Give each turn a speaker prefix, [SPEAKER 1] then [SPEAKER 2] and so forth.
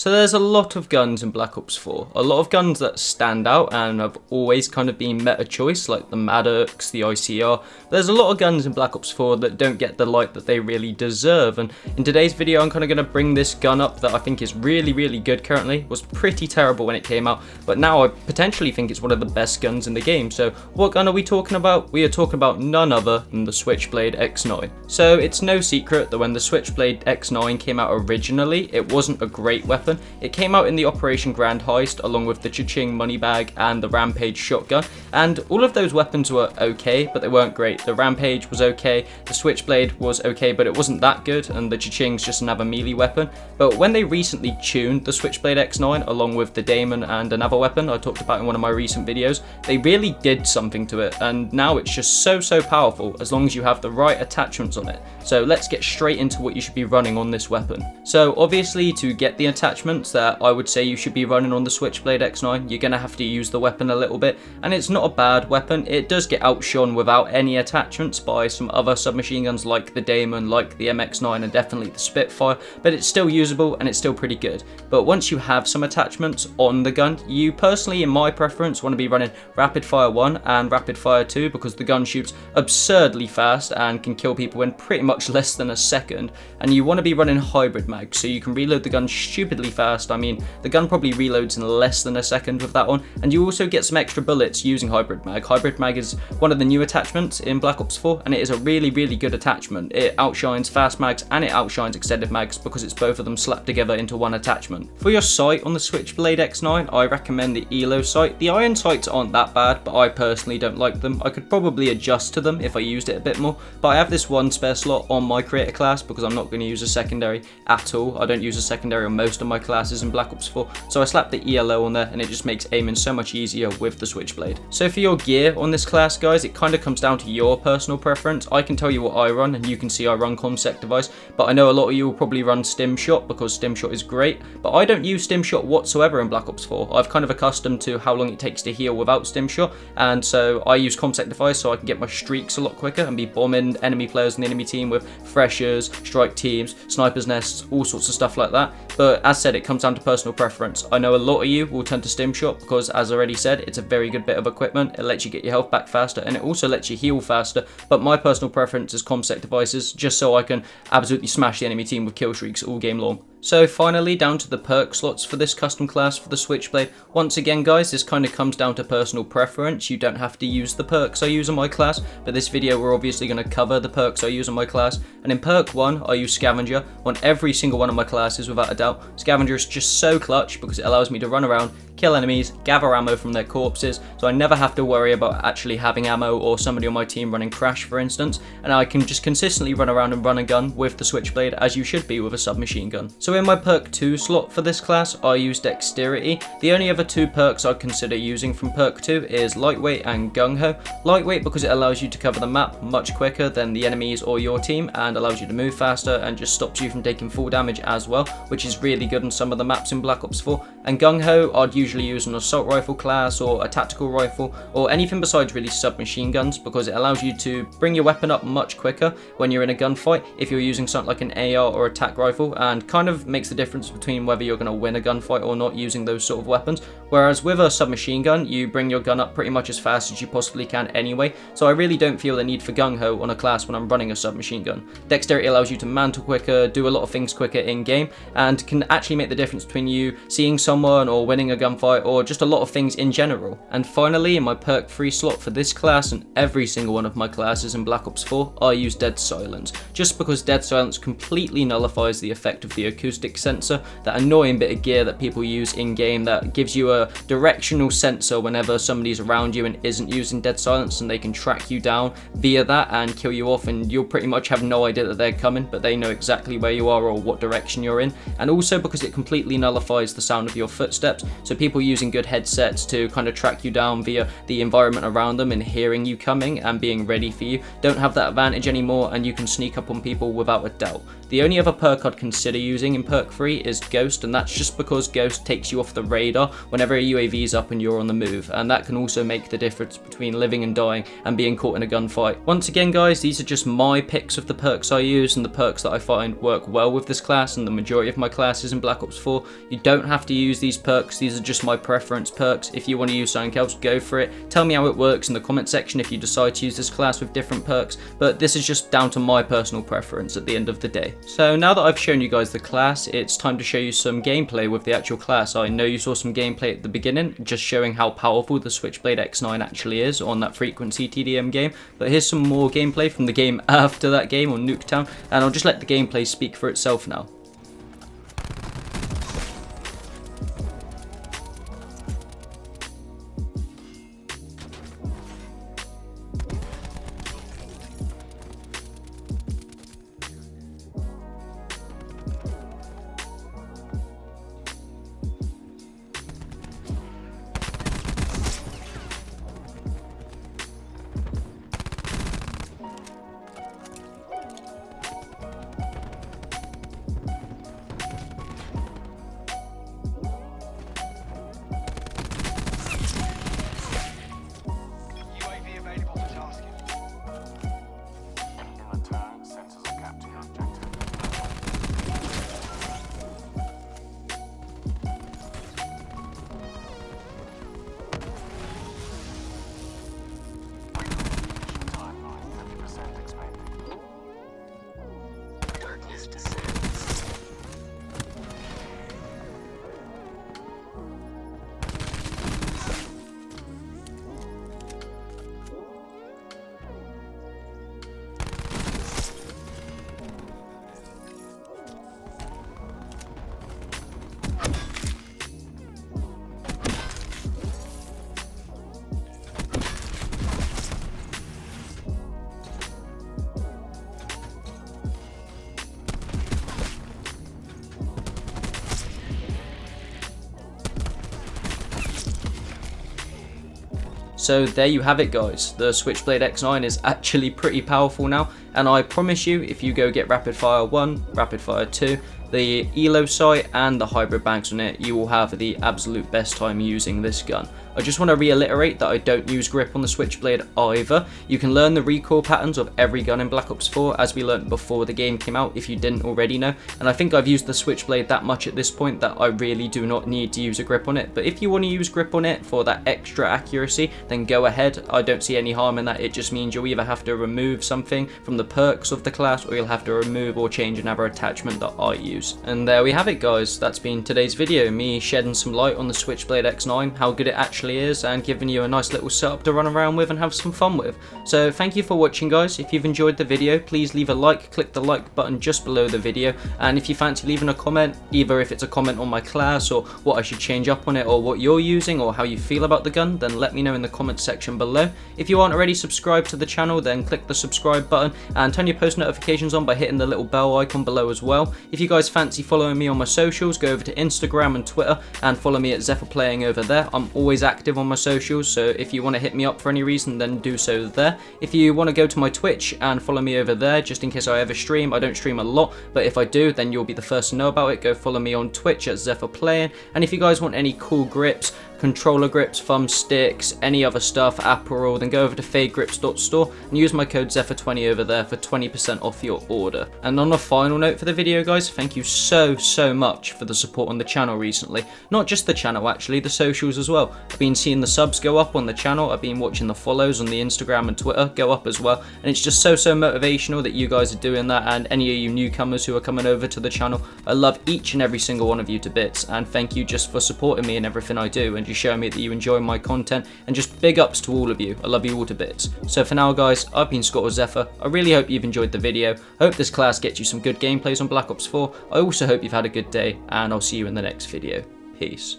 [SPEAKER 1] So there's a lot of guns in Black Ops 4, a lot of guns that stand out and have always kind of been meta choice, like the Maddox, the ICR. There's a lot of guns in Black Ops 4 that don't get the light that they really deserve, and in today's video I'm kind of going to bring this gun up that I think is really good currently. Was pretty terrible when it came out, but now I potentially think it's one of the best guns in the game. So what gun are we talking about? We are talking about none other than the Switchblade X9. So it's no secret that when the Switchblade X9 came out originally, it wasn't a great weapon. It came out in the Operation Grand Heist along with the Cha-Ching money bag and the Rampage shotgun, and all of those weapons were okay, but they weren't great. The Rampage was okay, the Switchblade was okay, but it wasn't that good, and the Cha-Ching's just another melee weapon. But when they recently tuned the Switchblade X9 along with the Daemon and another weapon I talked about in one of my recent videos, they really did something to it, and now it's just so powerful as long as you have the right attachments on it. So let's get straight into what you should be running on this weapon. So obviously, to get the attachments that I would say you should be running on the Switchblade X9, you're going to have to use the weapon a little bit, and it's not a bad weapon. It does get outshone without any attachments by some other submachine guns like the Daemon, like the MX9, and definitely the Spitfire, but it's still usable and it's still pretty good. But once you have some attachments on the gun, you personally, in my preference, want to be running Rapid Fire 1 and Rapid Fire 2 because the gun shoots absurdly fast and can kill people in pretty much less than a second, and you want to be running hybrid mag so you can reload the gun stupidly fast. I mean, the gun probably reloads in less than a second with that one, and you also get some extra bullets using hybrid mag. Hybrid mag is one of the new attachments in Black Ops 4, and it is a really good attachment. It outshines fast mags and it outshines extended mags because it's both of them slapped together into one attachment. For your sight on the Switchblade X9, I recommend the ELO sight. The iron sights aren't that bad, but I personally don't like them. I could probably adjust to them if I used it a bit more, but I have this one spare slot on my creator class because I'm not going to use a secondary at all. I don't use a secondary on most of my classes in Black Ops 4, so I slapped the ELO on there, and it just makes aiming so much easier with the Switchblade. So for your gear on this class, guys, it kind of comes down to your personal preference. I can tell you what I run, and you can see I run ComSec device, but I know a lot of you will probably run Stim Shot because Stim Shot is great, but I don't use Stim Shot whatsoever in Black Ops 4. I've kind of accustomed to how long it takes to heal without Stim Shot, and so I use ComSec device so I can get my streaks a lot quicker and be bombing enemy players in the enemy team with freshers, strike teams, snipers nests, all sorts of stuff like that. But as said, it comes down to personal preference. I know a lot of you will turn to Stim Shot because, as I already said, it's a very good bit of equipment. It lets you get your health back faster, and it also lets you heal faster, but my personal preference is ComSec devices just so I can absolutely smash the enemy team with kill streaks all game long. So finally, down to the perk slots for this custom class for the Switchblade. Once again, guys, this kind of comes down to personal preference. You don't have to use the perks I use on my class, but this video we're obviously going to cover the perks I use on my class. And in perk 1, I use Scavenger on every single one of my classes without a doubt. Scavenger is just so clutch because it allows me to run around, kill enemies, gather ammo from their corpses, so I never have to worry about actually having ammo or somebody on my team running Crash, for instance, and I can just consistently run around and run a gun with the Switchblade as you should be with a submachine gun. So in my perk 2 slot for this class, I use Dexterity. The only other two perks I'd consider using from perk 2 is Lightweight and Gung Ho. Lightweight because it allows you to cover the map much quicker than the enemies or your team and allows you to move faster and just stops you from taking full damage as well, which is really good on some of the maps in Black Ops 4. And Gung Ho I'd usually use an assault rifle class or a tactical rifle or anything besides really submachine guns because it allows you to bring your weapon up much quicker when you're in a gunfight if you're using something like an AR or a tac rifle, and kind of makes the difference between whether you're going to win a gunfight or not using those sort of weapons. Whereas with a submachine gun, you bring your gun up pretty much as fast as you possibly can anyway, so I really don't feel the need for Gung Ho on a class when I'm running a submachine gun. Dexterity allows you to mantle quicker, do a lot of things quicker in game, and can actually make the difference between you seeing someone or winning a gunfight or just a lot of things in general. And finally, in my perk 3 slot for this class and every single one of my classes in Black Ops 4, I use Dead Silence, just because Dead Silence completely nullifies the effect of the acoustic sensor, that annoying bit of gear that people use in game that gives you a directional sensor whenever somebody's around you and isn't using Dead Silence, and they can track you down via that and kill you off, and you'll pretty much have no idea that they're coming, but they know exactly where you are or what direction you're in. And also because it completely nullifies the sound of your footsteps, so people using good headsets to kind of track you down via the environment around them and hearing you coming and being ready for you don't have that advantage anymore, and you can sneak up on people without a doubt. The only other perk I'd consider using in perk 3 is Ghost, and that's just because Ghost takes you off the radar whenever a UAV is up and you're on the move, and that can also make the difference between living and dying and being caught in a gunfight. Once again guys, these are just my picks of the perks I use and the perks that I find work well with this class and the majority of my classes in Black Ops 4. You don't have to use these perks, these are just my preference perks. If you want to use something else, go for it. Tell me how it works in the comment section if you decide to use this class with different perks, but this is just down to my personal preference at the end of the day. So now that I've shown you guys the class, it's time to show you some gameplay with the actual class. I know you saw some gameplay at the beginning, just showing how powerful the Switchblade X9 actually is on that frequency TDM game, but here's some more gameplay from the game after that game on Nuketown, and I'll just let the gameplay speak for itself now. So there you have it guys, the Switchblade X9 is actually pretty powerful now, and I promise you if you go get Rapid Fire 1, Rapid Fire 2, the ELO sight and the hybrid banks on it, you will have the absolute best time using this gun. I just want to reiterate that I don't use grip on the Switchblade either. You can learn the recoil patterns of every gun in Black Ops 4 as we learned before the game came out if you didn't already know, and I think I've used the Switchblade that much at this point that I really do not need to use a grip on it, but if you want to use grip on it for that extra accuracy then go ahead. I don't see any harm in that. It just means you'll either have to remove something from the perks of the class or you'll have to remove or change another attachment that I use. And there we have it guys, that's been today's video, me shedding some light on the Switchblade X9, how good it actually is, and giving you a nice little setup to run around with and have some fun with. So thank you for watching guys. If you've enjoyed the video, please leave a like, click the like button just below the video, and if you fancy leaving a comment, either if it's a comment on my class or what I should change up on it or what you're using or how you feel about the gun, then let me know in the comment section below. If you aren't already subscribed to the channel, then click the subscribe button and turn your post notifications on by hitting the little bell icon below as well. If you guys fancy following me on my socials, go over to Instagram and Twitter and follow me at Zephr Playing over there. I'm always active on my socials, so if you want to hit me up for any reason, then do so there. If you want to go to my Twitch and follow me over there, just in case I ever stream, I don't stream a lot, but if I do, then you'll be the first to know about it. Go follow me on Twitch at Zephr Playing, and if you guys want any cool grips, controller grips, thumb sticks, any other stuff, apparel, then go over to fadegrips.store and use my code Zephr20 over there for 20% off your order. And on a final note for the video guys, thank you so much for the support on the channel recently. Not just the channel actually, the socials as well. I've been seeing the subs go up on the channel, I've been watching the follows on the Instagram and Twitter go up as well, and it's just so motivational that you guys are doing that, and any of you newcomers who are coming over to the channel, I love each and every single one of you to bits, and thank you just for supporting me in everything I do and showing me that you enjoy my content, and just big ups to all of you. I love you all to bits. So for now guys, I've been Scott or Zephr. I really hope you've enjoyed the video. I hope this class gets you some good gameplays on Black Ops 4. I also hope you've had a good day, and I'll see you in the next video. Peace.